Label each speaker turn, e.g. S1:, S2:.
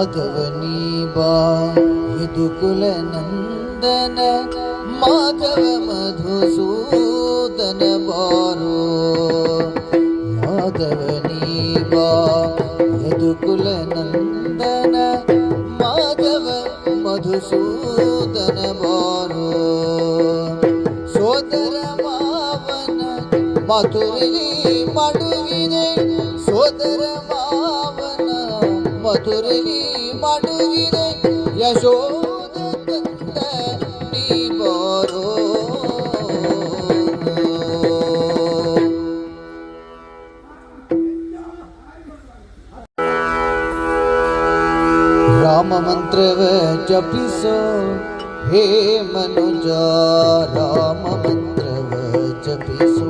S1: ಮಾಧವನಿ ಬಾ ಯದುಕುಲ ನಂದನ ಮಾಧವ ಮಧುಸೂದನ ಬಾರೋ ಮಾಧವನಿ ಬಾ ಯದುಕುಲ ನಂದನ ಮಾಧವ ಮಧುಸೂದನ ಬಾರೋ ಸೋದರ ಮಾವನ ಮಧುರಲಿ ಮಡುಗಿದೆ ಸೋದರ ಮಾವನ ಮಧುರಲಿ ಮಡುಗಿದೆ ಯಶೋದ ತಂದ ನೀ ಬಾರೋ ರಾಮ ಮಂತ್ರವ ಜಪಿಸೋ ಹೇ ಮನುಜ ರಾಮ ಮಂತ್ರವ ಜಪಿಸೋ